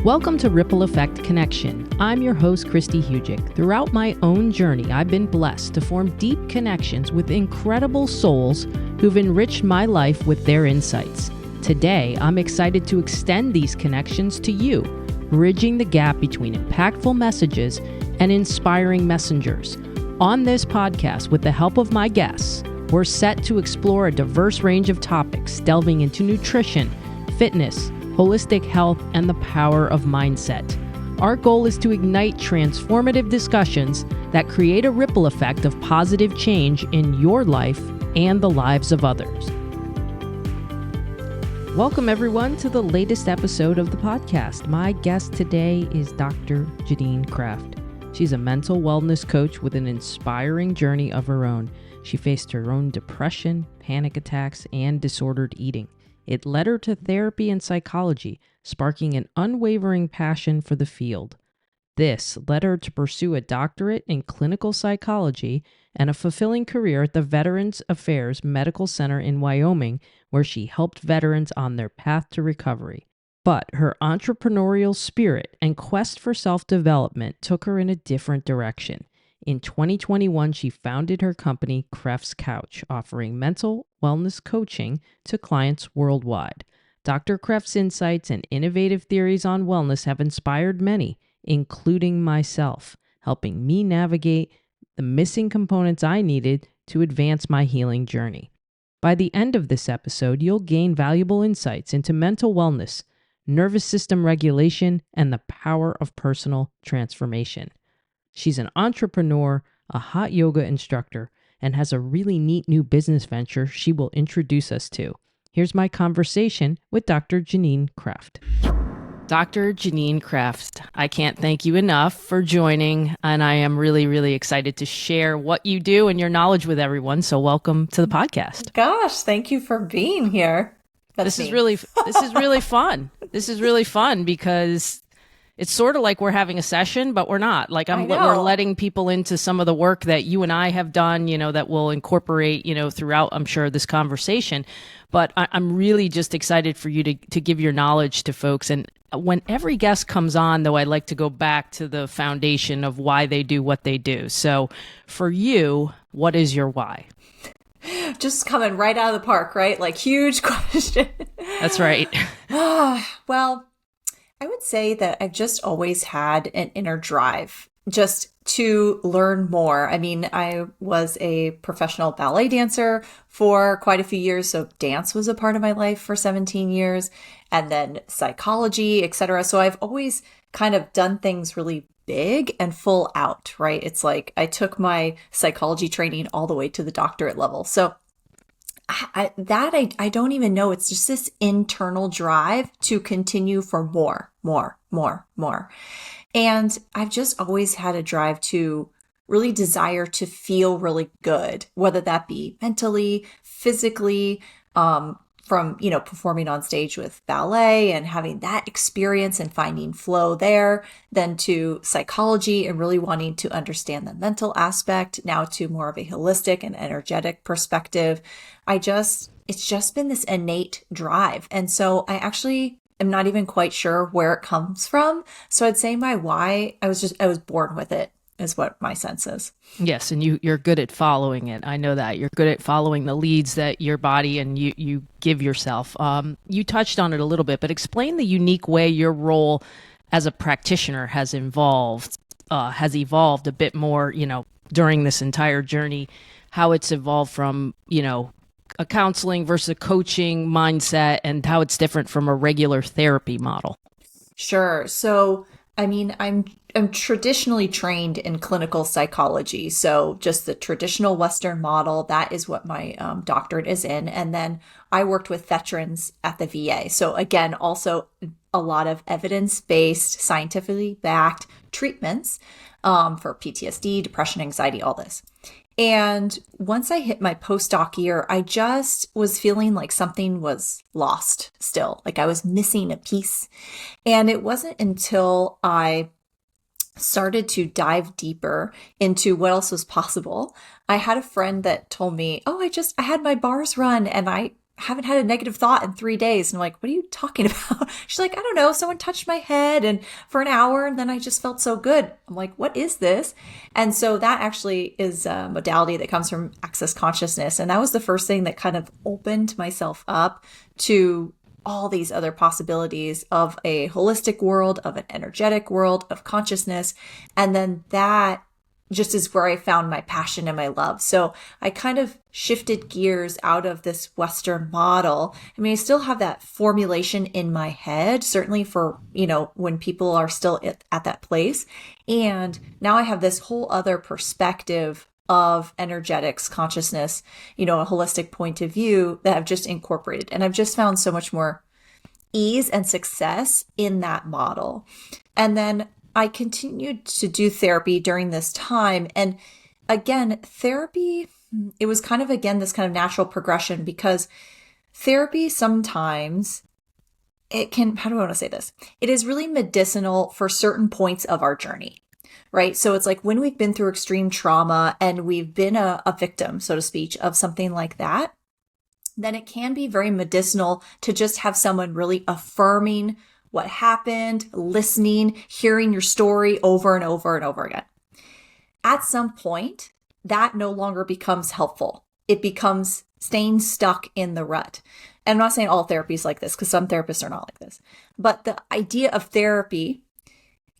Welcome to Ripple Effect Connection. I'm your host, Christy Hugic. Throughout my own journey, I've been blessed to form deep connections with incredible souls who've enriched my life with their insights. Today, I'm excited to extend these connections to you, bridging the gap between impactful messages and inspiring messengers. On this podcast, with the help of my guests, we're set to explore a diverse range of topics, delving into nutrition, fitness, holistic health, and the power of mindset. Our goal is to ignite transformative discussions that create a ripple effect of positive change in your life and the lives of others. Welcome, everyone, to the latest episode of the podcast. My guest today is Dr. Janine Kreft. She's a mental wellness coach with an inspiring journey of her own. She faced her own depression, panic attacks, and disordered eating. It led her to therapy and psychology, sparking an unwavering passion for the field. This led her to pursue a doctorate in clinical psychology and a fulfilling career at the Veterans Affairs Medical Center in Wyoming, where she helped veterans on their path to recovery. But her entrepreneurial spirit and quest for self-development took her in a different direction. In 2021, she founded her company, Kreft's Couch, offering mental wellness coaching to clients worldwide. Dr. Kreft's insights and innovative theories on wellness have inspired many, including myself, helping me navigate the missing components I needed to advance my healing journey. By the end of this episode, you'll gain valuable insights into mental wellness, nervous system regulation, and the power of personal transformation. She's an entrepreneur, a hot yoga instructor, and has a really neat new business venture she will introduce us to. Here's my conversation with Dr. Janine Kreft. Dr. Janine Kreft, I can't thank you enough for joining, and I am really, really excited to share what you do and your knowledge with everyone. So welcome to the podcast. Gosh, thank you for being here. This is really fun. This is really fun because it's sort of like we're having a session, but we're not. Like we're letting people into some of the work that you and I have done, that we'll incorporate, throughout, I'm sure, this conversation. But I'm really just excited for you to give your knowledge to folks. And when every guest comes on, though, I like to go back to the foundation of why they do what they do. So for you, what is your why? Just coming right out of the park, right? Like, huge question. That's right. Well, I would say that I've just always had an inner drive just to learn more. I mean, I was a professional ballet dancer for quite a few years, so dance was a part of my life for 17 years, and then psychology, etc. So I've always kind of done things really big and full out, right? It's like I took my psychology training all the way to the doctorate level. So I don't even know. It's just this internal drive to continue for more. And I've just always had a drive to really desire to feel really good, whether that be mentally, physically, from, performing on stage with ballet and having that experience and finding flow there, then to psychology and really wanting to understand the mental aspect, now to more of a holistic and energetic perspective. It's just been this innate drive. And so I actually am not even quite sure where it comes from. So I'd say my why, I was born with it, is what my sense is. Yes, and you're good at following it. I know that. You're good at following the leads that your body and you give yourself. You touched on it a little bit, but explain the unique way your role as a practitioner has evolved a bit more, during this entire journey, how it's evolved from, a counseling versus a coaching mindset and how it's different from a regular therapy model. Sure. So, I mean, I'm traditionally trained in clinical psychology. So just the traditional Western model, that is what my doctorate is in. And then I worked with veterans at the VA. So again, also a lot of evidence-based, scientifically backed treatments for PTSD, depression, anxiety, all this. And once I hit my postdoc year, I just was feeling like something was lost still, like I was missing a piece. And it wasn't until I started to dive deeper into what else was possible. I had a friend that told me, I had my bars run and I haven't had a negative thought in 3 days. And I'm like, what are you talking about? She's like, I don't know. Someone touched my head and for an hour and then I just felt so good. I'm like, what is this? And so that actually is a modality that comes from access consciousness. And that was the first thing that kind of opened myself up to all these other possibilities of a holistic world, of an energetic world, of consciousness. And then that just is where I found my passion and my love. So I kind of shifted gears out of this Western model. I mean, I still have that formulation in my head, certainly for, when people are still at that place. And now I have this whole other perspective of energetics, consciousness, a holistic point of view that I've just incorporated. And I've just found so much more ease and success in that model. And then I continued to do therapy during this time. And again, therapy, it was kind of, this kind of natural progression, because therapy sometimes it can, how do I want to say this? It is really medicinal for certain points of our journey, right? So it's like when we've been through extreme trauma and we've been a victim, so to speak, of something like that, then it can be very medicinal to just have someone really affirming what happened, listening, hearing your story over and over and over again. At some point, that no longer becomes helpful. It becomes staying stuck in the rut. And I'm not saying all therapy is like this, because some therapists are not like this. But the idea of therapy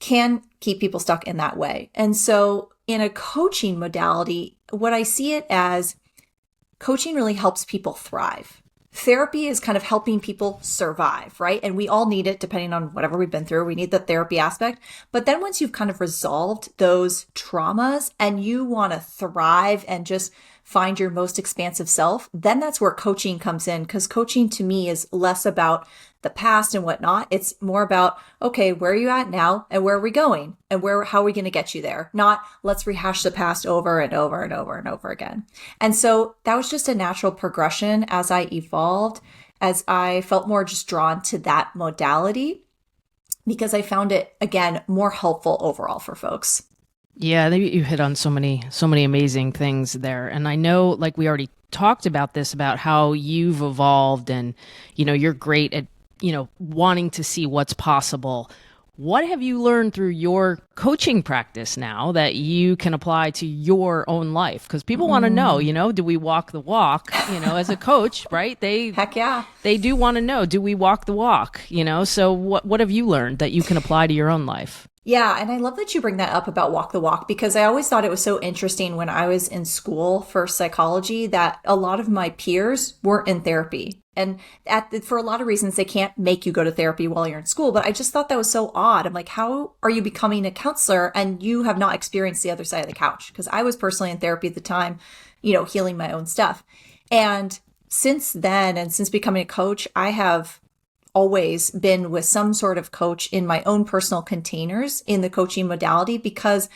can keep people stuck in that way. And so in a coaching modality, what I see it as, coaching really helps people thrive. Therapy is kind of helping people survive, right? And we all need it depending on whatever we've been through. We need the therapy aspect. But then once you've kind of resolved those traumas and you want to thrive and just find your most expansive self, then that's where coaching comes in. Because coaching to me is less about the past and whatnot. It's more about, okay, where are you at now and where are we going and how are we going to get you there? Not let's rehash the past over and over and over and over again. And so that was just a natural progression as I evolved, as I felt more just drawn to that modality, because I found it, again, more helpful overall for folks. Yeah, you hit on so many amazing things there. And I know, like we already talked about this, about how you've evolved and, you're great at, wanting to see what's possible. What have you learned through your coaching practice now that you can apply to your own life? Because people want to know, do we walk the walk? As a coach, right? Heck yeah. They do want to know, do we walk the walk? So what have you learned that you can apply to your own life? Yeah. And I love that you bring that up about walk the walk, because I always thought it was so interesting when I was in school for psychology that a lot of my peers weren't in therapy. And for a lot of reasons, they can't make you go to therapy while you're in school. But I just thought that was so odd. I'm like, how are you becoming a counselor and you have not experienced the other side of the couch? Because I was personally in therapy at the time, healing my own stuff. And since then, and since becoming a coach, I have always been with some sort of coach in my own personal containers in the coaching modality, because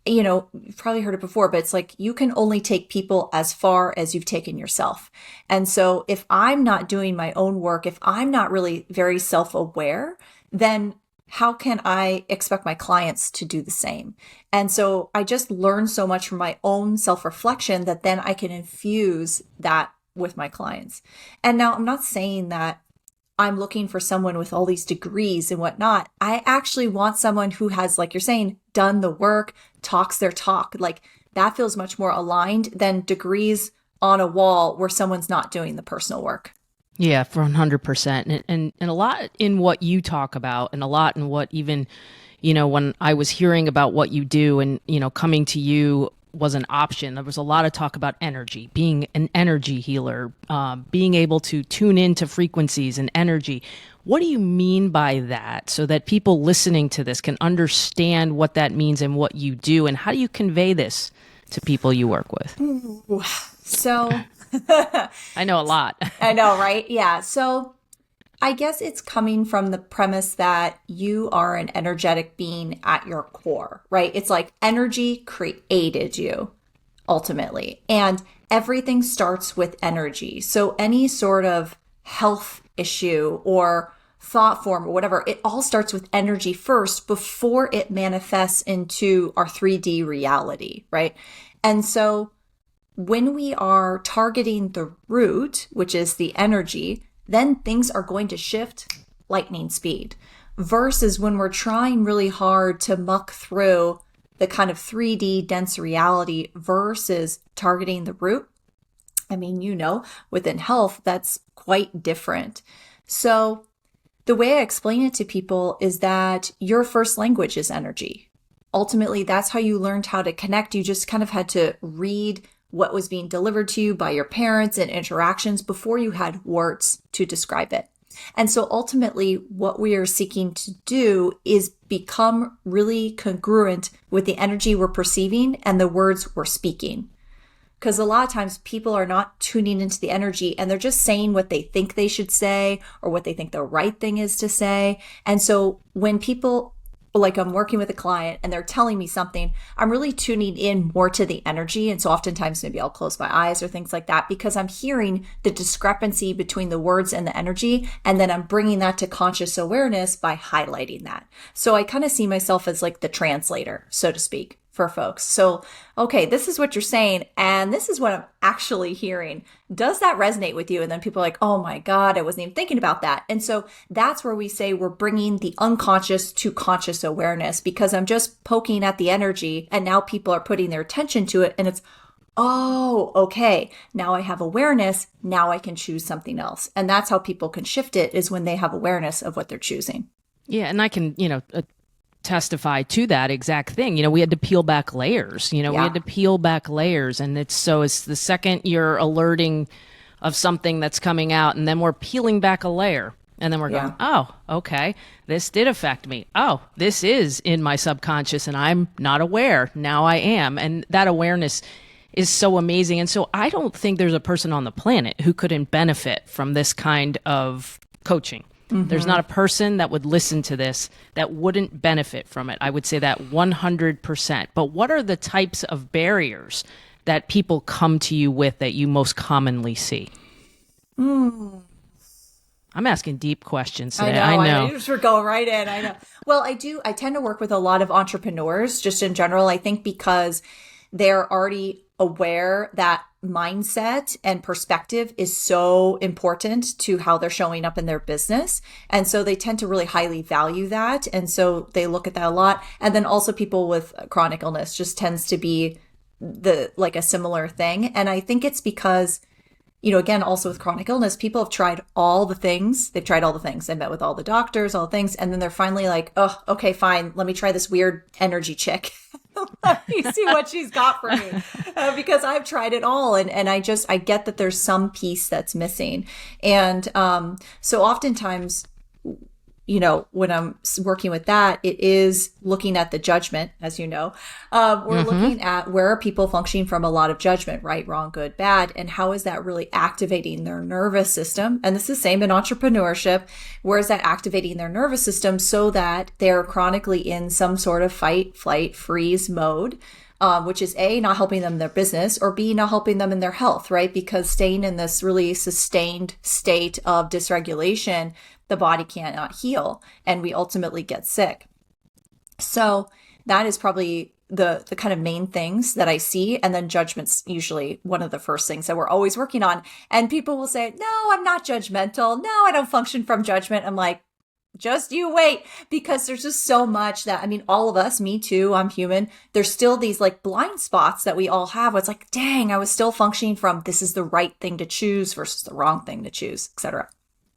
you've probably heard it before, but it's like you can only take people as far as you've taken yourself. And so if I'm not doing my own work, if I'm not really very self-aware, then how can I expect my clients to do the same? And so I just learned so much from my own self-reflection that then I can infuse that with my clients. And now I'm not saying that I'm looking for someone with all these degrees and whatnot. I actually want someone who has, like you're saying, done the work, talks their talk. Like that feels much more aligned than degrees on a wall where someone's not doing the personal work. Yeah, for 100%. And a lot in what you talk about, and a lot in what even, when I was hearing about what you do and, coming to you was an option. There was a lot of talk about energy, being an energy healer, being able to tune into frequencies and energy. What do you mean by that, so that people listening to this can understand what that means and what you do, and how do you convey this to people you work with? Ooh, so I know a lot. I know, right? Yeah. So I guess it's coming from the premise that you are an energetic being at your core, right? It's like energy created you ultimately, and everything starts with energy. So any sort of health issue or thought form or whatever, it all starts with energy first before it manifests into our 3D reality, right? And so when we are targeting the root, which is the energy, then things are going to shift lightning speed. Versus when we're trying really hard to muck through the kind of 3D dense reality versus targeting the root. I mean, within health, that's quite different. So the way I explain it to people is that your first language is energy. Ultimately, that's how you learned how to connect. You just kind of had to read what was being delivered to you by your parents and interactions before you had words to describe it. And so ultimately, what we are seeking to do is become really congruent with the energy we're perceiving and the words we're speaking. Because a lot of times people are not tuning into the energy and they're just saying what they think they should say or what they think the right thing is to say. And so when people, like I'm working with a client and they're telling me something, I'm really tuning in more to the energy. And so oftentimes maybe I'll close my eyes or things like that because I'm hearing the discrepancy between the words and the energy. And then I'm bringing that to conscious awareness by highlighting that. So I kind of see myself as like the translator, so to speak, for folks. So, okay, this is what you're saying, and this is what I'm actually hearing. Does that resonate with you? And then people are like, oh my God, I wasn't even thinking about that. And so that's where we say we're bringing the unconscious to conscious awareness because I'm just poking at the energy and now people are putting their attention to it and it's, oh, okay, now I have awareness. Now I can choose something else. And that's how people can shift it is when they have awareness of what they're choosing. Yeah. And I can, testify to that exact thing. We had to peel back layers, we had to peel back layers. And it's the second you're alerting of something that's coming out and then we're peeling back a layer and then we're going, oh, okay, this did affect me. Oh, this is in my subconscious and I'm not aware. Now I am. And that awareness is so amazing. And so I don't think there's a person on the planet who couldn't benefit from this kind of coaching. Mm-hmm. There's not a person that would listen to this that wouldn't benefit from it. I would say that 100%. But what are the types of barriers that people come to you with that you most commonly see? I'm asking deep questions today. I know. You just were going right in. I know. Well, I tend to work with a lot of entrepreneurs just in general. I think because they're already aware that mindset and perspective is so important to how they're showing up in their business. And so they tend to really highly value that. And so they look at that a lot. And then also people with chronic illness just tends to be a similar thing. And I think it's because, again, also with chronic illness, people have tried all the things. They've tried all the things. They met with all the doctors, all the things. And then they're finally like, oh, okay, fine. Let me try this weird energy chick. Let me see what she's got for me because I've tried it all. And I get that there's some piece that's missing. And so oftentimes, when I'm working with that, it is looking at the judgment, as you know. We're looking at where are people functioning from a lot of judgment, right, wrong, good, bad, and how is that really activating their nervous system? And this is the same in entrepreneurship. Where is that activating their nervous system so that they're chronically in some sort of fight, flight, freeze mode? Which is A, not helping them in their business, or B, not helping them in their health, right? Because staying in this really sustained state of dysregulation, the body cannot heal and we ultimately get sick. So that is probably the kind of main things that I see. And then judgment's usually one of the first things that we're always working on. And people will say, no, I'm not judgmental. No, I don't function from judgment. I'm like, just you wait, because there's just so much that, all of us, me too, I'm human. There's still these blind spots that we all have. It's like, dang, I was still functioning from this is the right thing to choose versus the wrong thing to choose, etc.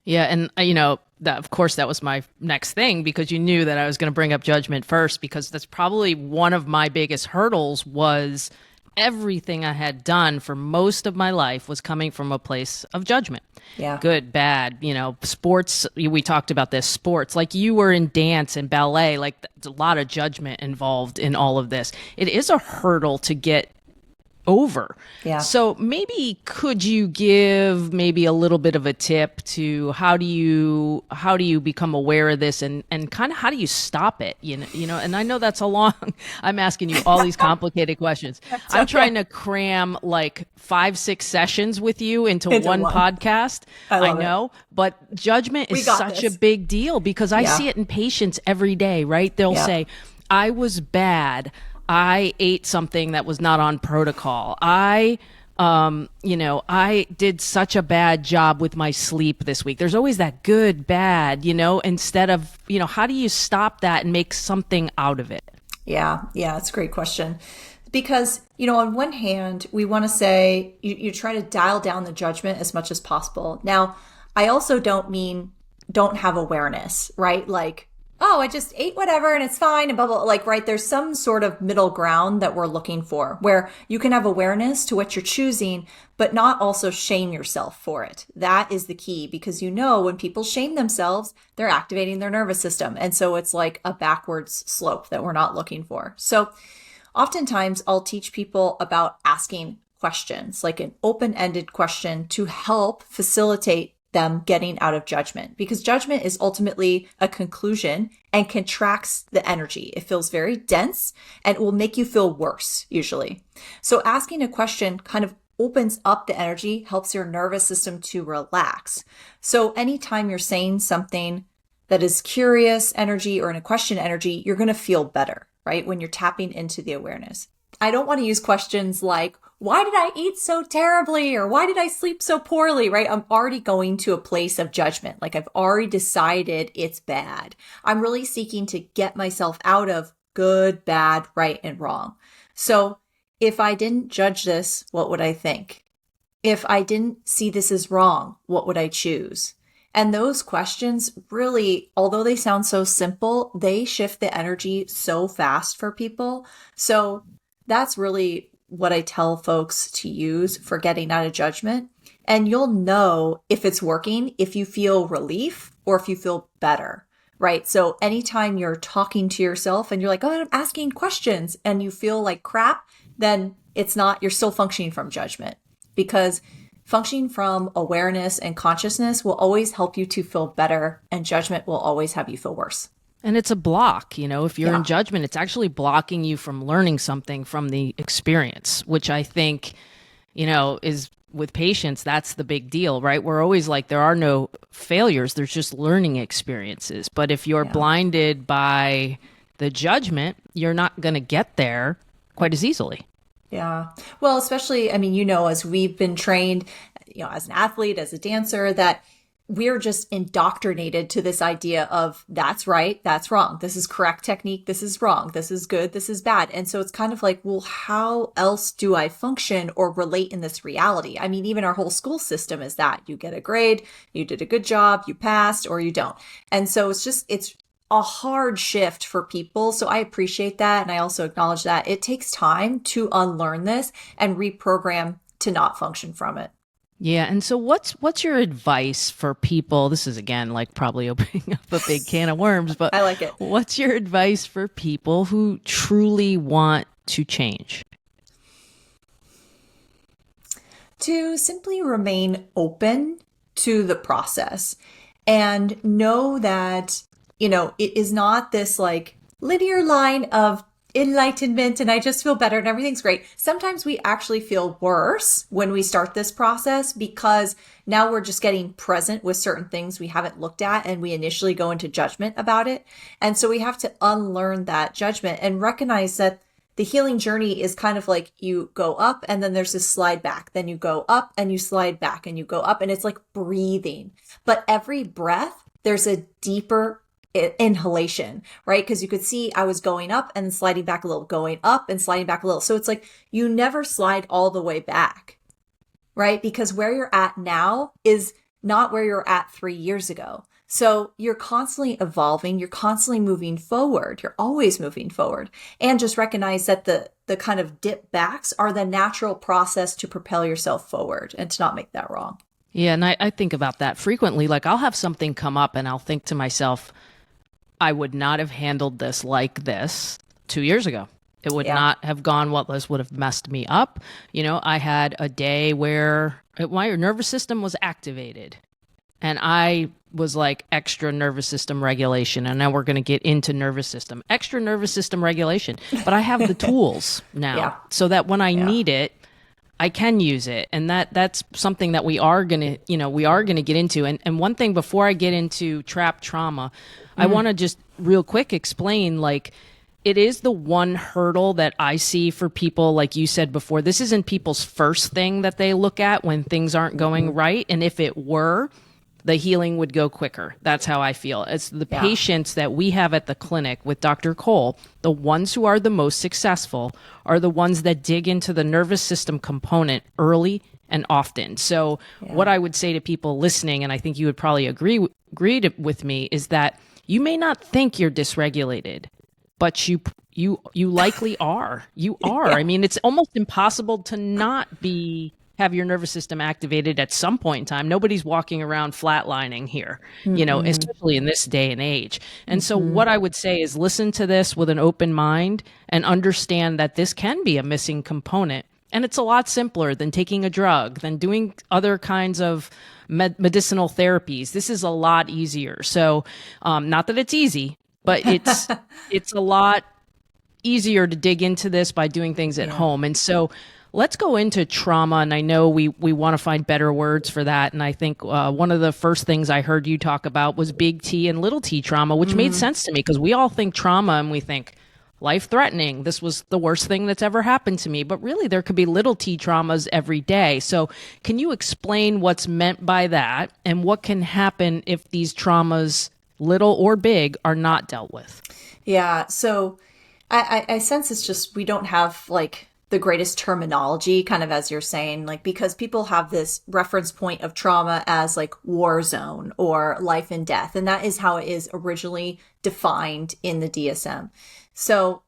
Yeah. And, that, of course, that was my next thing because you knew that I was going to bring up judgment first because that's probably one of my biggest hurdles was everything I had done for most of my life was coming from a place of judgment. Yeah. Good, bad, sports. We talked about this sports, like you were in dance and ballet, like there's a lot of judgment involved in all of this. It is a hurdle to get over. Yeah. So maybe could you give maybe a little bit of a tip to how do you become aware of this and kind of how do you stop it? And I know that's I'm asking you all these complicated questions. I'm okay. Trying to cram 5-6 sessions with you into one podcast. I know, it. But judgment is such a big deal because I see it in patients every day, right? They'll say, I was bad. I ate something that was not on protocol. I I did such a bad job with my sleep this week. There's always that good, bad, instead of, how do you stop that and make something out of it? Yeah, it's a great question. Because, on one hand, we want to say you try to dial down the judgment as much as possible. Now, I also don't mean don't have awareness, right? Like, oh, I just ate whatever and it's fine and blah, blah, like, right. There's some sort of middle ground that we're looking for where you can have awareness to what you're choosing, but not also shame yourself for it. That is the key, because when people shame themselves, they're activating their nervous system. And so it's like a backwards slope that we're not looking for. So oftentimes I'll teach people about asking questions, like an open-ended question to help facilitate them getting out of judgment, because judgment is ultimately a conclusion and contracts the energy. It feels very dense and it will make you feel worse usually. So asking a question kind of opens up the energy, helps your nervous system to relax. So anytime you're saying something that is curious energy or in a question energy, you're going to feel better, right? When you're tapping into the awareness. I don't want to use questions like, why did I eat so terribly? Or why did I sleep so poorly, right? I'm already going to a place of judgment. Like I've already decided it's bad. I'm really seeking to get myself out of good, bad, right, and wrong. So if I didn't judge this, what would I think? If I didn't see this as wrong, what would I choose? And those questions really, although they sound so simple, they shift the energy so fast for people. So that's really what I tell folks to use for getting out of judgment. And you'll know if it's working, if you feel relief or if you feel better, right? So anytime you're talking to yourself and you're like, oh, I'm asking questions and you feel like crap, then you're still functioning from judgment, because functioning from awareness and consciousness will always help you to feel better, and judgment will always have you feel worse. And it's a block, if you're in judgment, it's actually blocking you from learning something from the experience, which I think, is with patients, that's the big deal, right? We're always like, there are no failures, there's just learning experiences. But if you're blinded by the judgment, you're not going to get there quite as easily. Yeah. Well, especially, as we've been trained, as an athlete, as a dancer, that we're just indoctrinated to this idea of that's right, that's wrong. This is correct technique. This is wrong. This is good. This is bad. And so it's kind of like, well, how else do I function or relate in this reality? Even our whole school system is that you get a grade, you did a good job, you passed, or you don't. And so it's a hard shift for people. So I appreciate that. And I also acknowledge that it takes time to unlearn this and reprogram to not function from it. Yeah. And so what's your advice for people? This is, again, like probably opening up a big can of worms, but I like it. What's your advice for people who truly want to change? To simply remain open to the process and know that, it is not this like linear line of enlightenment and I just feel better and everything's great. Sometimes we actually feel worse when we start this process, because now we're just getting present with certain things we haven't looked at and we initially go into judgment about it. And so we have to unlearn that judgment and recognize that the healing journey is kind of like you go up and then there's this slide back. Then you go up and you slide back and you go up, and it's like breathing. But every breath, there's a deeper inhalation, right? Because you could see I was going up and sliding back a little, going up and sliding back a little. So it's like you never slide all the way back, right? Because where you're at now is not where you're at 3 years ago. So you're constantly evolving, you're constantly moving forward, you're always moving forward. And just recognize that the kind of dip backs are the natural process to propel yourself forward and to not make that wrong. Yeah, and I think about that frequently. Like I'll have something come up and I'll think to myself, I would not have handled this like this 2 years ago. It would not have gone well. This would have messed me up. I had a day where my nervous system was activated and I was like extra nervous system regulation. And now we're going to get into extra nervous system regulation. But I have the tools now so that when I need it, I can use it. And that's something that we are going to get into. And one thing before I get into trapped trauma, I want to just real quick explain, like, it is the one hurdle that I see for people. Like you said before, this isn't people's first thing that they look at when things aren't going right. And if it were, the healing would go quicker. That's how I feel. It's the patients that we have at the clinic with Dr. Cole, the ones who are the most successful are the ones that dig into the nervous system component early and often. So what I would say to people listening, and I think you would probably agree with me, is that you may not think you're dysregulated, but you likely are. You are. I mean, it's almost impossible to not have your nervous system activated at some point in time. Nobody's walking around flatlining here, especially in this day and age. And so what I would say is listen to this with an open mind and understand that this can be a missing component. And it's a lot simpler than taking a drug, than doing other kinds of medicinal therapies. This is a lot easier. So not that it's easy, but it's a lot easier to dig into this by doing things at home. And so let's go into trauma. And I know we want to find better words for that. And I think one of the first things I heard you talk about was big T and little t trauma, which made sense to me because we all think trauma and we think life-threatening. This was the worst thing that's ever happened to me. But really, there could be little t traumas every day. So can you explain what's meant by that and what can happen if these traumas, little or big, are not dealt with? Yeah. So I sense it's just we don't have like the greatest terminology, kind of as you're saying, like because people have this reference point of trauma as like war zone or life and death. And that is how it is originally defined in the DSM. So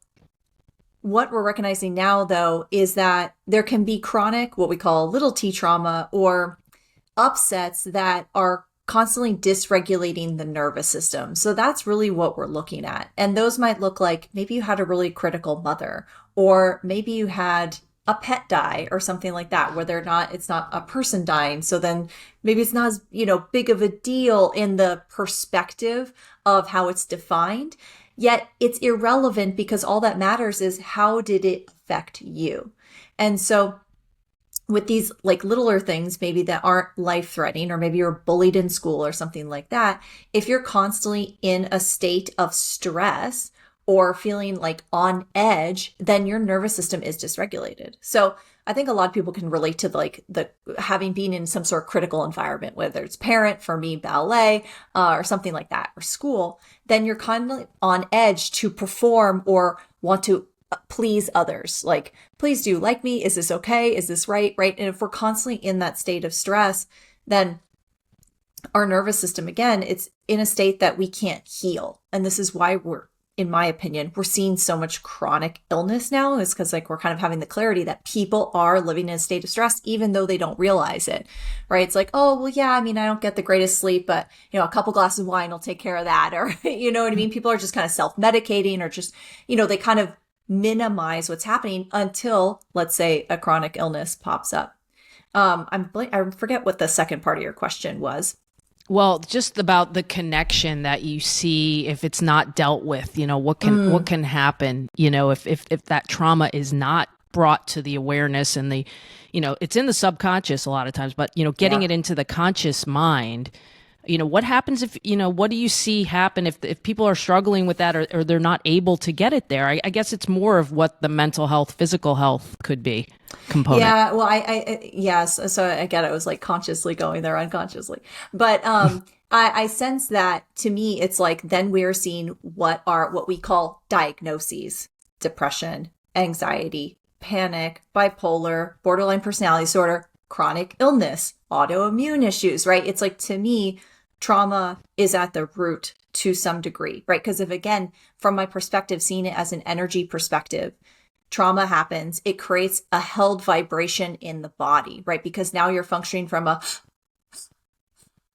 what we're recognizing now, though, is that there can be chronic, what we call little t trauma, or upsets that are constantly dysregulating the nervous system. So that's really what we're looking at. And those might look like maybe you had a really critical mother, or maybe you had a pet die or something like that, where it's not a person dying. So then maybe it's not as, big of a deal in the perspective of how it's defined. Yet it's irrelevant because all that matters is how did it affect you? And so with these like littler things, maybe that aren't life threatening, or maybe you're bullied in school or something like that. If you're constantly in a state of stress or feeling like on edge, then your nervous system is dysregulated. So I think a lot of people can relate to like the having been in some sort of critical environment, whether it's parent, for me, ballet, or something like that, or school, then you're kind of on edge to perform or want to please others. Like, please do like me. Is this okay? Is this right? Right. And if we're constantly in that state of stress, then our nervous system, again, it's in a state that we can't heal. And this is why in my opinion, we're seeing so much chronic illness now, is because like we're kind of having the clarity that people are living in a state of stress, even though they don't realize it, right? It's like, oh, well, yeah, I mean, I don't get the greatest sleep, but a couple glasses of wine will take care of that. Or, you know what I mean? People are just kind of self-medicating, or just, they kind of minimize what's happening until, let's say, a chronic illness pops up. I forget what the second part of your question was. Well, just about the connection that you see if it's not dealt with, what can happen, if that trauma is not brought to the awareness and the, it's in the subconscious a lot of times, but, getting it into the conscious mind, what happens if, what do you see happen if people are struggling with that, or they're not able to get it there? I guess it's more of what the mental health, physical health could be component. Yeah. Well, yes. So I get it. It was like consciously going there unconsciously, but, I sense that to me, it's like, then we're seeing what we call diagnoses: depression, anxiety, panic, bipolar, borderline personality disorder, chronic illness, autoimmune issues, right? It's like, to me, trauma is at the root to some degree, right? Because if, again, from my perspective, seeing it as an energy perspective, trauma happens, it creates a held vibration in the body, right? Because now you're functioning from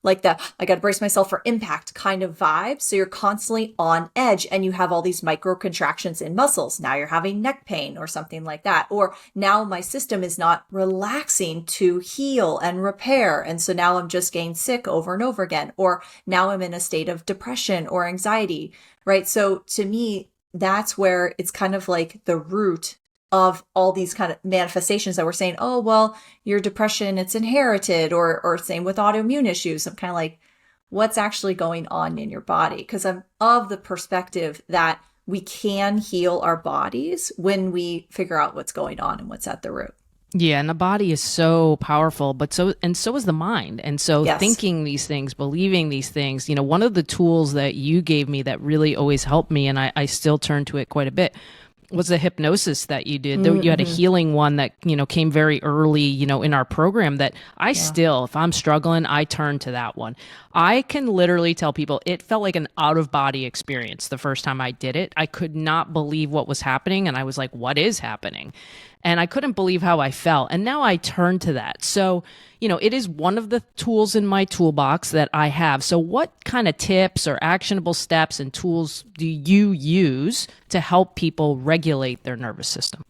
I got to brace myself for impact kind of vibe. So you're constantly on edge, and you have all these micro contractions in muscles. Now you're having neck pain or something like that. Or now my system is not relaxing to heal and repair. And so now I'm just getting sick over and over again. Or now I'm in a state of depression or anxiety, right? So to me, that's where it's kind of like the root of all these kind of manifestations that we're saying, oh, well, your depression, it's inherited, or same with autoimmune issues. I'm kind of like, what's actually going on in your body? Because I'm of the perspective that we can heal our bodies when we figure out what's going on and what's at the root. Yeah, and the body is so powerful, but so is the mind. And so Yes. thinking these things, believing these things, one of the tools that you gave me that really always helped me, and I still turn to it quite a bit, was the hypnosis that you did. You had a healing one that, came very early, in our program that I still, if I'm struggling, I turn to that one. I can literally tell people it felt like an out of body experience the first time I did it. I could not believe what was happening. And I was like, what is happening? And I couldn't believe how I felt. And now I turn to that. So, it is one of the tools in my toolbox that I have. So what kind of tips or actionable steps and tools do you use to help people regulate their nervous system?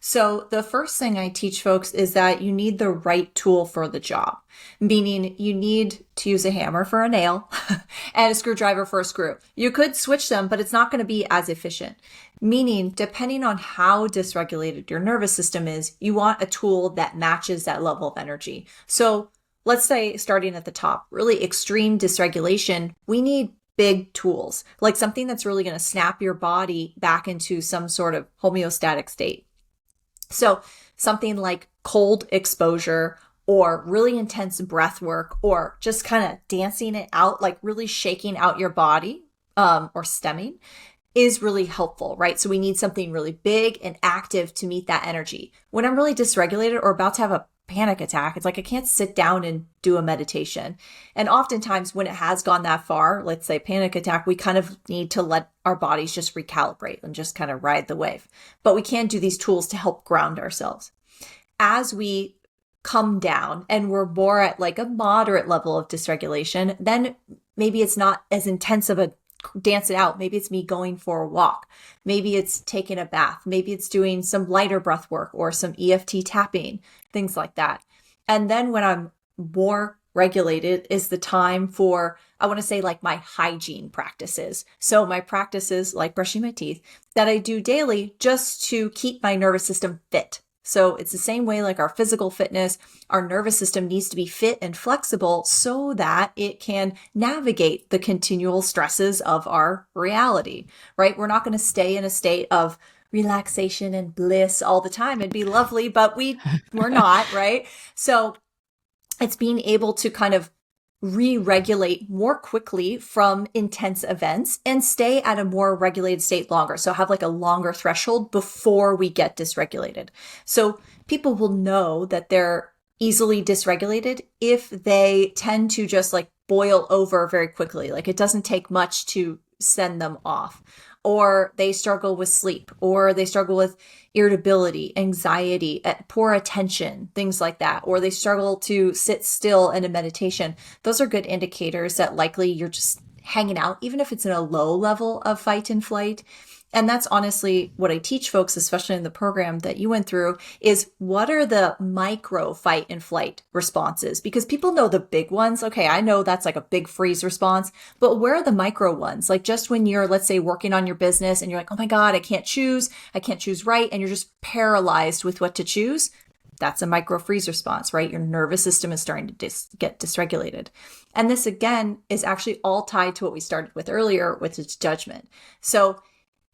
So the first thing I teach folks is that you need the right tool for the job, meaning you need to use a hammer for a nail and a screwdriver for a screw. You could switch them, but it's not going to be as efficient. Meaning, depending on how dysregulated your nervous system is, you want a tool that matches that level of energy. So let's say, starting at the top, really extreme dysregulation, we need big tools, like something that's really going to snap your body back into some sort of homeostatic state. So something like cold exposure or really intense breath work, or just kind of dancing it out, like really shaking out your body, or stemming, is really helpful, right? So we need something really big and active to meet that energy. When I'm really dysregulated or about to have a panic attack, it's like I can't sit down and do a meditation. And oftentimes when it has gone that far, let's say panic attack, we kind of need to let our bodies just recalibrate and just kind of ride the wave. But we can do these tools to help ground ourselves. As we come down and we're more at like a moderate level of dysregulation, then maybe it's not as intense of a dance it out. Maybe it's me going for a walk. Maybe it's taking a bath. Maybe it's doing some lighter breath work or some EFT tapping, things like that. And then when I'm more regulated is the time for, I want to say, like my hygiene practices. So my practices like brushing my teeth that I do daily just to keep my nervous system fit. So it's the same way like our physical fitness, our nervous system needs to be fit and flexible so that it can navigate the continual stresses of our reality, right? We're not going to stay in a state of relaxation and bliss all the time. It'd be lovely, but we're not, right? So it's being able to kind of re-regulate more quickly from intense events and stay at a more regulated state longer. So have like a longer threshold before we get dysregulated. So people will know that they're easily dysregulated if they tend to just like boil over very quickly. Like it doesn't take much to send them off. Or they struggle with sleep, or they struggle with irritability, anxiety, poor attention, things like that. Or they struggle to sit still in a meditation. Those are good indicators that likely you're just hanging out, even if it's in a low level of fight and flight. And that's honestly what I teach folks, especially in the program that you went through, is what are the micro fight and flight responses? Because people know the big ones. Okay, I know that's like a big freeze response, but where are the micro ones? Like just when you're, let's say, working on your business and you're like, oh my God, I can't choose right. And you're just paralyzed with what to choose. That's a micro freeze response, right? Your nervous system is starting to get dysregulated. And this again is actually all tied to what we started with earlier, with its judgment. So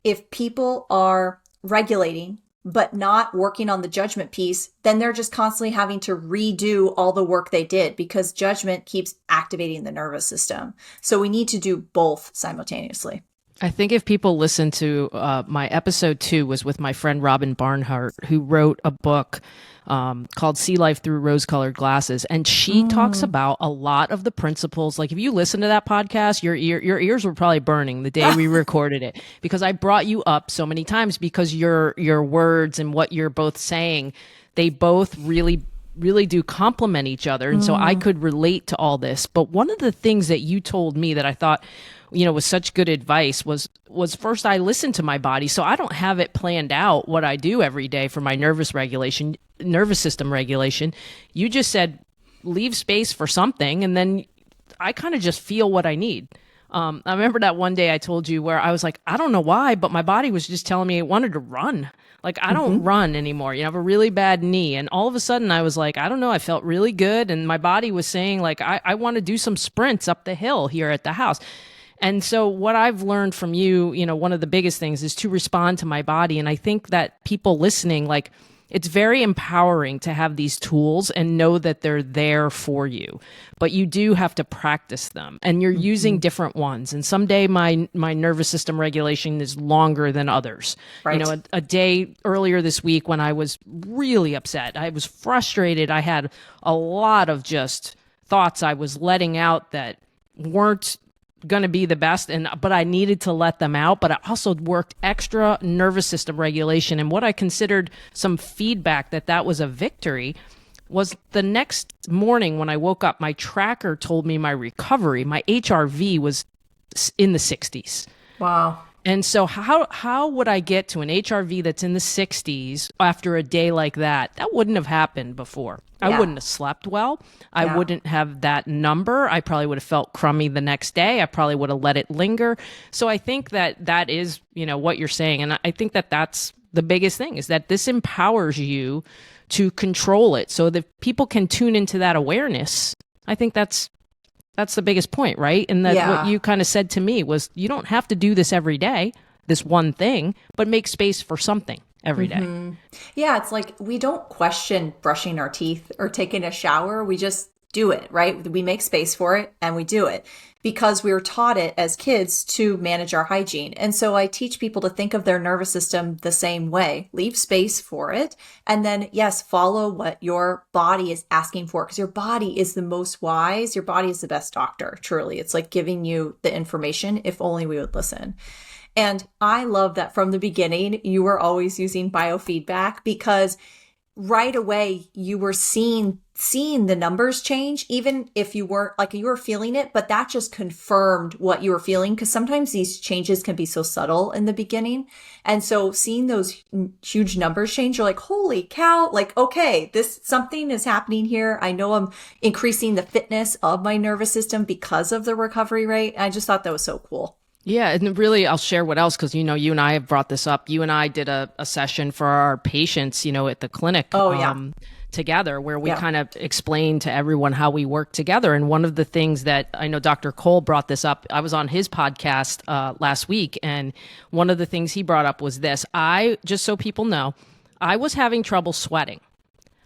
if people are regulating, but not working on the judgment piece, then they're just constantly having to redo all the work they did because judgment keeps activating the nervous system. So we need to do both simultaneously. I think if people listen to my episode 2 was with my friend Robin Barnhart, who wrote a book called See Life Through Rose-Colored Glasses. And she talks about a lot of the principles. Like if you listen to that podcast, your ears were probably burning the day we recorded it, because I brought you up so many times because your words and what you're both saying, they both really do complement each other. And so I could relate to all this. But one of the things that you told me that I thought, was such good advice was first, I listen to my body. So I don't have it planned out what I do every day for my nervous system regulation. You just said, leave space for something. And then I kind of just feel what I need. I remember that one day I told you where I was like, I don't know why, but my body was just telling me it wanted to run. Like, I don't run anymore. I have a really bad knee. And all of a sudden I was like, I don't know, I felt really good. And my body was saying like, I want to do some sprints up the hill here at the house. And so what I've learned from you, one of the biggest things is to respond to my body. And I think that people listening, like, it's very empowering to have these tools and know that they're there for you, but you do have to practice them, and you're using different ones. And someday my nervous system regulation is longer than others. Right. A day earlier this week when I was really upset, I was frustrated. I had a lot of just thoughts I was letting out that weren't going to be the best, but I needed to let them out. But I also worked extra nervous system regulation, and what I considered some feedback that was a victory was the next morning when I woke up, my tracker told me my recovery, my HRV was in the 60s. Wow. And so how would I get to an HRV that's in the 60s after a day like that? That wouldn't have happened before. Yeah. I wouldn't have slept well. I wouldn't have that number. I probably would have felt crummy the next day. I probably would have let it linger. So I think that is, what you're saying. And I think that that's the biggest thing, is that this empowers you to control it so that people can tune into that awareness. I think that's the biggest point, right? And that what you kind of said to me was, you don't have to do this every day, this one thing, but make space for something every day. Yeah, it's like we don't question brushing our teeth or taking a shower. We just do it, right? We make space for it and we do it because we were taught it as kids to manage our hygiene. And so I teach people to think of their nervous system the same way. Leave space for it. And then, yes, follow what your body is asking for, because your body is the most wise. Your body is the best doctor, truly. It's like giving you the information if only we would listen. And I love that from the beginning, you were always using biofeedback, because right away you were seeing the numbers change, even if you weren't, like, you were feeling it, but that just confirmed what you were feeling, because sometimes these changes can be so subtle in the beginning. And so seeing those huge numbers change, you're like, holy cow, like, okay, something is happening here. I know I'm increasing the fitness of my nervous system because of the recovery rate. I just thought that was so cool. Yeah, and really, I'll share what else, because, you and I have brought this up. You and I did a session for our patients, at the clinic together, where we kind of explained to everyone how we work together. And one of the things that I know Dr. Cole brought this up, I was on his podcast last week, and one of the things he brought up was this. Just so people know, I was having trouble sweating.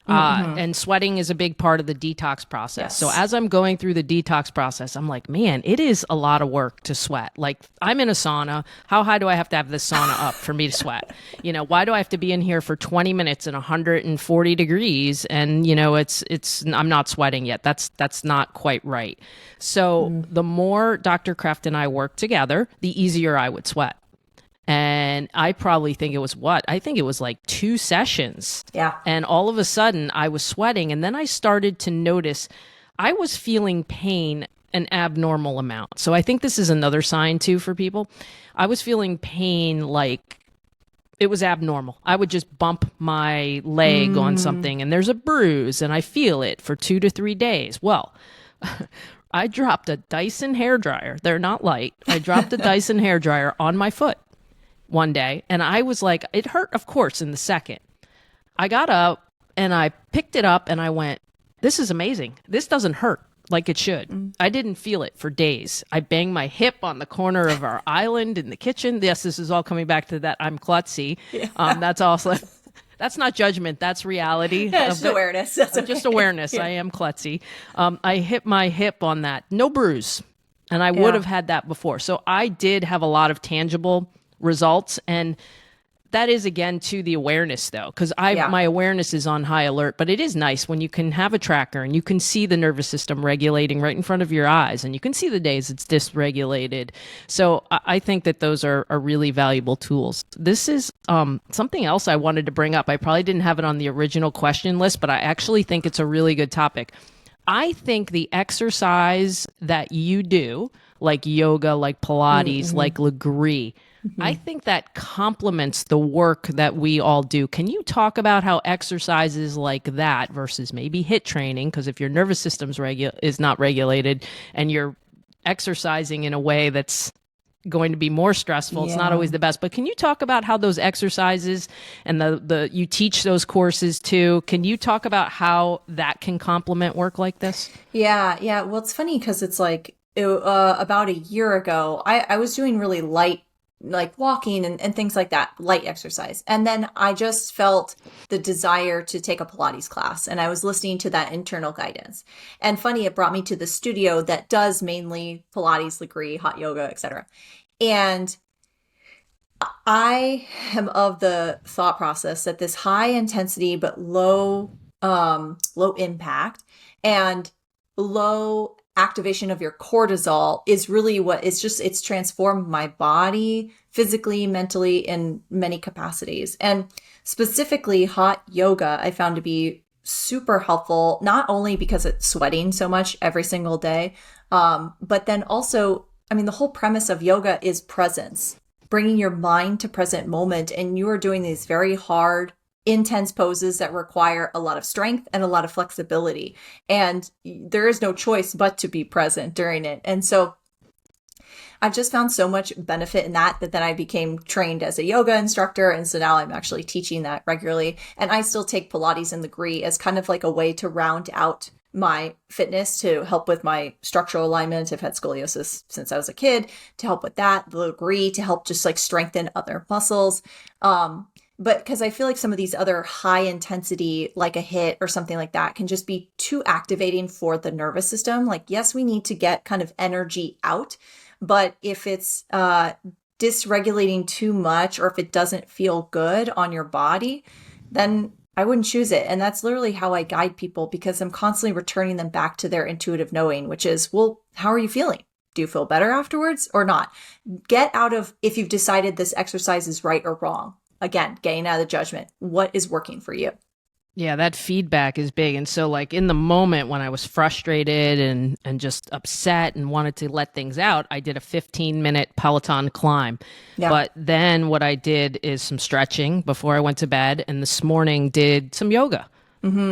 And sweating is a big part of the detox process. Yes. So as I'm going through the detox process, I'm like, man, it is a lot of work to sweat. Like, I'm in a sauna. How high do I have to have this sauna up for me to sweat? Why do I have to be in here for 20 minutes and 140 degrees? And, I'm not sweating yet. That's not quite right. So the more Dr. Kreft and I worked together, the easier I would sweat. And I probably think it was like 2 sessions. Yeah. And all of a sudden I was sweating. And then I started to notice I was feeling pain an abnormal amount. So I think this is another sign too for people. I was feeling pain like it was abnormal. I would just bump my leg on something and there's a bruise and I feel it for 2 to 3 days. Well, I dropped a Dyson hairdryer. They're not light. I dropped a Dyson hairdryer on my foot one day, and I was like, it hurt, of course, in the second. I got up and I picked it up and I went, this is amazing. This doesn't hurt like it should. I didn't feel it for days. I banged my hip on the corner of our island in the kitchen. Yes, this is all coming back to that I'm klutzy. Yeah. That's also, that's not judgment. That's reality. Yeah, just awareness. That's okay. Just awareness. Yeah. I am klutzy. I hit my hip on that. No bruise. And I would have had that before. So I did have a lot of tangible results, and that is again to the awareness though, because my awareness is on high alert. But it is nice when you can have a tracker and you can see the nervous system regulating right in front of your eyes, and you can see the days it's dysregulated. So I think that those are really valuable tools. This is something else I wanted to bring up. I probably didn't have it on the original question list, but I actually think it's a really good topic. I think the exercise that you do, like yoga, like Pilates, like Legree, I think that complements the work that we all do. Can you talk about how exercises like that versus maybe HIIT training, because if your nervous system's is not regulated and you're exercising in a way that's going to be more stressful, it's not always the best. But can you talk about how those exercises and you teach those courses too? Can you talk about how that can complement work like this? Yeah. Well, it's funny because it's like, about a year ago, I was doing really light, like walking and things like that, light exercise. And then I just felt the desire to take a Pilates class. And I was listening to that internal guidance. And funny, it brought me to the studio that does mainly Pilates, Legree, hot yoga, etc. And I am of the thought process that this high intensity but low impact and low activation of your cortisol is really what it's transformed my body physically, mentally, in many capacities. And specifically hot yoga I found to be super helpful, not only because it's sweating so much every single day, but then also, I mean, the whole premise of yoga is presence, bringing your mind to present moment. And you are doing these very hard, intense poses that require a lot of strength and a lot of flexibility. And there is no choice but to be present during it. And so I've just found so much benefit in that then I became trained as a yoga instructor. And so now I'm actually teaching that regularly. And I still take Pilates and Legree as kind of like a way to round out my fitness, to help with my structural alignment. I've had scoliosis since I was a kid, to help with that. The Legree to help just like strengthen other muscles. But because I feel like some of these other high intensity, like a HIIT or something like that, can just be too activating for the nervous system. Like, yes, we need to get kind of energy out, but if it's dysregulating too much, or if it doesn't feel good on your body, then I wouldn't choose it. And that's literally how I guide people, because I'm constantly returning them back to their intuitive knowing, which is, well, how are you feeling? Do you feel better afterwards or not? Get out of, if you've decided this exercise is right or wrong. Again, getting out of the judgment. What is working for you? Yeah, that feedback is big. And so like in the moment when I was frustrated and just upset and wanted to let things out, I did a 15-minute Peloton climb. Yeah. But then what I did is some stretching before I went to bed, and this morning did some yoga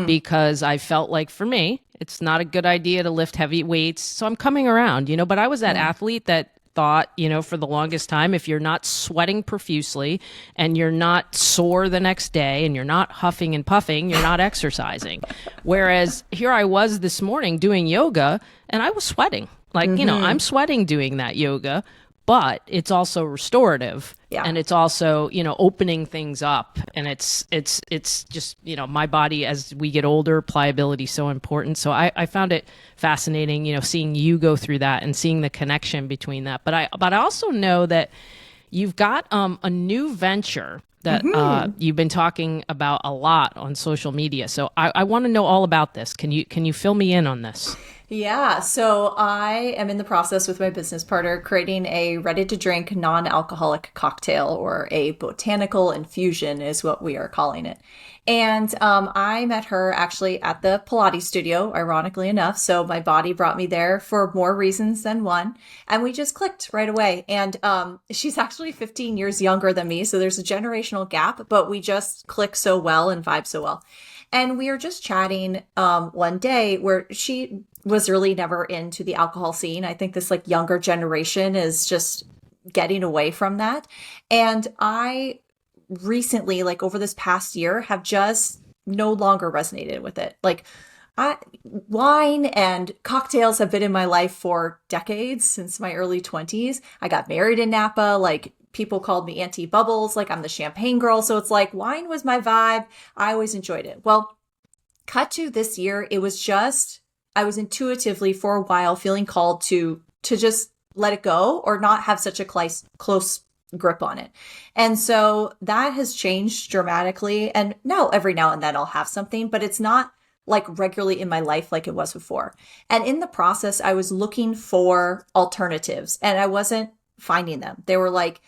because I felt like, for me, it's not a good idea to lift heavy weights. So I'm coming around, but I was that athlete that thought, for the longest time, if you're not sweating profusely and you're not sore the next day and you're not huffing and puffing, you're not exercising. Whereas here I was this morning doing yoga and I was sweating. Like, I'm sweating doing that yoga, but it's also restorative. Yeah. And it's also, opening things up. And it's just, my body, as we get older, pliability is so important. So I found it fascinating, seeing you go through that and seeing the connection between that. But I also know that you've got a new venture that you've been talking about a lot on social media. So I want to know all about this. Can you fill me in on this? Yeah, so I am in the process with my business partner creating a ready-to-drink non-alcoholic cocktail, or a botanical infusion is what we are calling it. And I met her actually at the Pilates studio, ironically enough. So my body brought me there for more reasons than one. And we just clicked right away. And she's actually 15 years younger than me. So there's a generational gap, but we just click so well and vibe so well. And we were just chatting one day where she was really never into the alcohol scene. I think this like younger generation is just getting away from that. And I recently, like over this past year, have just no longer resonated with it. Like wine and cocktails have been in my life for decades, since my early 20s. I got married in Napa. Like people called me Auntie Bubbles. Like I'm the champagne girl. So it's like wine was my vibe. I always enjoyed it. Well, cut to this year, it was just, I was intuitively for a while feeling called to just let it go, or not have such a close grip on it. And so that has changed dramatically. And now every now and then I'll have something, but it's not like regularly in my life like it was before. And in the process, I was looking for alternatives and I wasn't finding them. They were like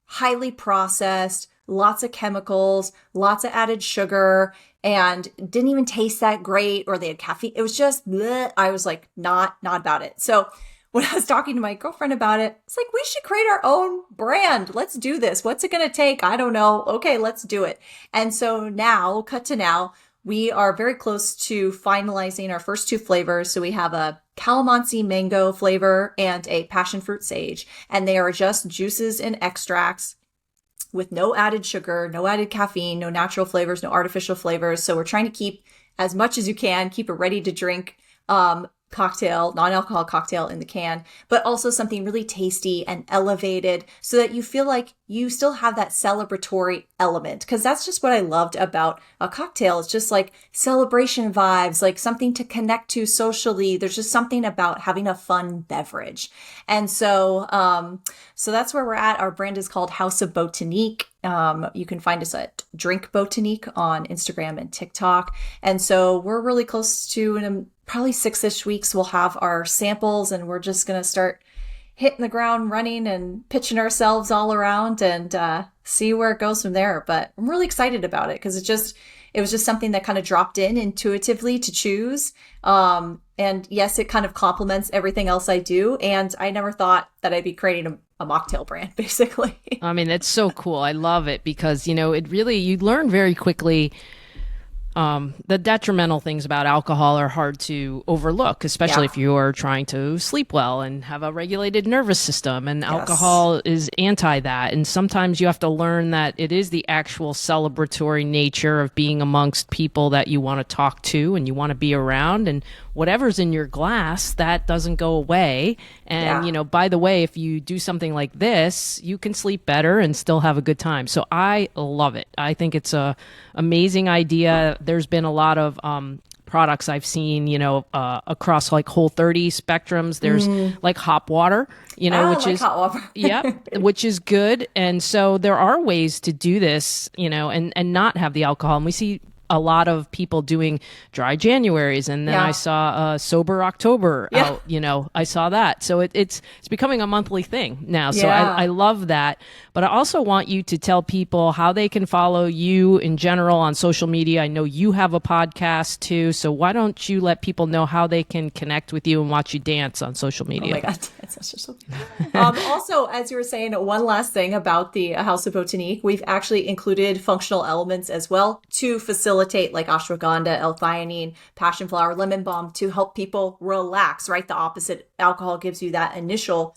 highly processed, lots of chemicals, lots of added sugar, and didn't even taste that great, or they had caffeine. It was just, bleh. I was like, not about it. So when I was talking to my girlfriend about it, it's like, we should create our own brand. Let's do this. What's it going to take? I don't know. Okay, let's do it. And so now, cut to now, we are very close to finalizing our first two flavors. So we have a calamansi mango flavor and a passion fruit sage, and they are just juices and extracts with no added sugar, no added caffeine, no natural flavors, no artificial flavors. So we're trying to keep as much as you can, keep it ready to drink, cocktail, non-alcoholic cocktail in the can, but also something really tasty and elevated so that you feel like you still have that celebratory element. Because that's just what I loved about a cocktail. It's just like celebration vibes, like something to connect to socially. There's just something about having a fun beverage. And so that's where we're at. Our brand is called House of Botanique. You can find us at Drink Botanique on Instagram and TikTok. And so we're really close to, in probably 6-ish weeks, we'll have our samples, and we're just going to start hitting the ground running and pitching ourselves all around and see where it goes from there. But I'm really excited about it because it was just something that kind of dropped in intuitively to choose. And yes, it kind of complements everything else I do. And I never thought that I'd be creating a mocktail brand, basically. I mean, it's so cool. I love it because, it really, you learn very quickly. The detrimental things about alcohol are hard to overlook, especially if you're trying to sleep well and have a regulated nervous system. And alcohol is anti that. And sometimes you have to learn that it is the actual celebratory nature of being amongst people that you want to talk to and you want to be around. And whatever's in your glass, that doesn't go away. And, by the way, if you do something like this, you can sleep better and still have a good time. So I love it. I think it's a amazing idea. There's been a lot of products I've seen, across like Whole30 spectrums. There's like hop water, which is hot water. Which is good. And so there are ways to do this, and not have the alcohol. And we see a lot of people doing dry Januaries, and then I saw sober October out, I saw that. So it's becoming a monthly thing now. So I love that. But I also want you to tell people how they can follow you in general on social media. I know you have a podcast too. So why don't you let people know how they can connect with you and watch you dance on social media? Oh my God. Also, as you were saying, one last thing about the House of Botanique, we've actually included functional elements as well to facilitate like ashwagandha, L-theanine, passion flower, lemon balm to help people relax, right? The opposite, alcohol gives you that initial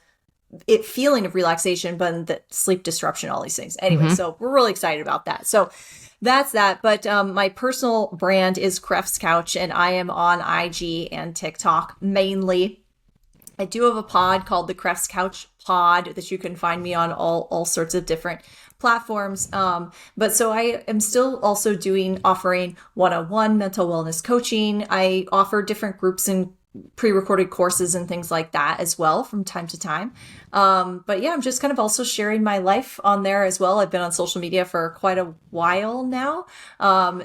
feeling of relaxation, but the sleep disruption, all these things. Anyway, so we're really excited about that. So that's that. But my personal brand is Kreft's Couch, and I am on IG and TikTok mainly. I do have a pod called the Kreft's Couch Pod that you can find me on all sorts of different platforms. But so I am still also offering one-on-one mental wellness coaching. I offer different groups and pre-recorded courses and things like that as well from time to time. But yeah, I'm just kind of also sharing my life on there as well. I've been on social media for quite a while now.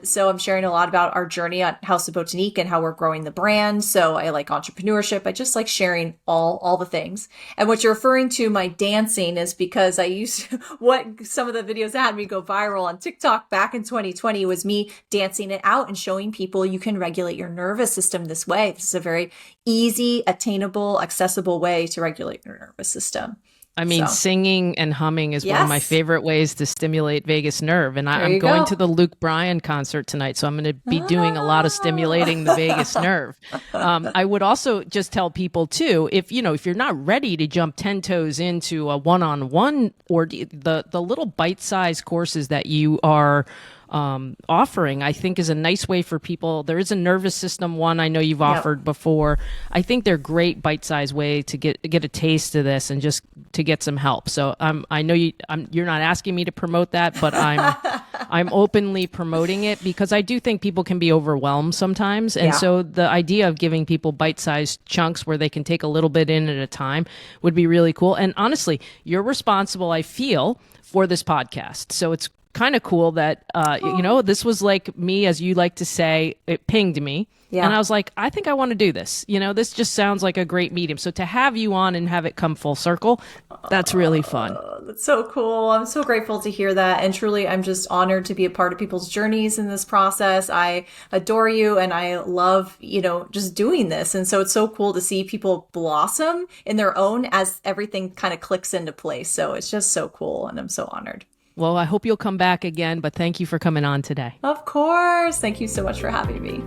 So I'm sharing a lot about our journey at House of Botanique and how we're growing the brand. So I like entrepreneurship. I just like sharing all the things. And what you're referring to, my dancing, is because I used what some of the videos that had me go viral on TikTok back in 2020 was me dancing it out and showing people you can regulate your nervous system this way. This is a very easy, attainable, accessible way to regulate your nervous system. I mean, singing and humming is one of my favorite ways to stimulate vagus nerve. And I'm going to the Luke Bryan concert tonight, so I'm going to be doing a lot of stimulating the vagus nerve. I would also just tell people too, if you're not ready to jump 10 toes into a one-on-one or the little bite-sized courses that you are offering, I think is a nice way for people. There is a nervous system one I know you've offered before. I think they're great bite-sized way to get a taste of this and just to get some help. So I know you're not asking me to promote that, but I'm openly promoting it because I do think people can be overwhelmed sometimes. And so the idea of giving people bite-sized chunks where they can take a little bit in at a time would be really cool. And honestly, you're responsible, I feel, for this podcast. So it's kind of cool that, this was like me, as you like to say, it pinged me. Yeah. And I was like, I think I want to do this. This just sounds like a great medium. So to have you on and have it come full circle, that's really fun. That's so cool. I'm so grateful to hear that. And truly, I'm just honored to be a part of people's journeys in this process. I adore you and I love, just doing this. And so it's so cool to see people blossom in their own as everything kind of clicks into place. So it's just so cool. And I'm so honored. Well, I hope you'll come back again, but thank you for coming on today. Of course. Thank you so much for having me.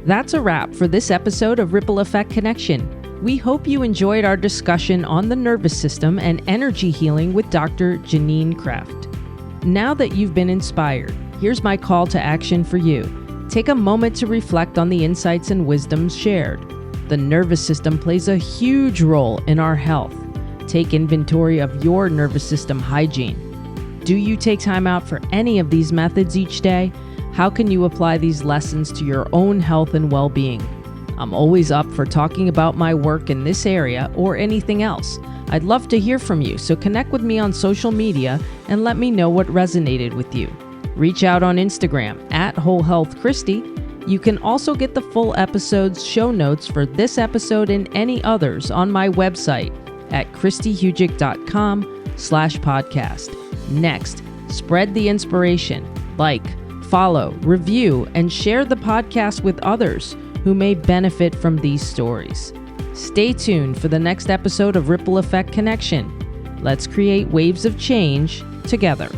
That's a wrap for this episode of Ripple Effect Connection. We hope you enjoyed our discussion on the nervous system and energy healing with Dr. Janine Kreft. Now that you've been inspired, here's my call to action for you. Take a moment to reflect on the insights and wisdoms shared. The nervous system plays a huge role in our health. Take inventory of your nervous system hygiene. Do you take time out for any of these methods each day? How can you apply these lessons to your own health and well-being? I'm always up for talking about my work in this area or anything else. I'd love to hear from you, so connect with me on social media and let me know what resonated with you. Reach out on Instagram at WholeHealthChristy. You can also get the full episode's show notes for this episode and any others on my website at christyhugick.com/podcast. Next, spread the inspiration. Like, follow, review, and share the podcast with others who may benefit from these stories. Stay tuned for the next episode of Ripple Effect Connection. Let's create waves of change together.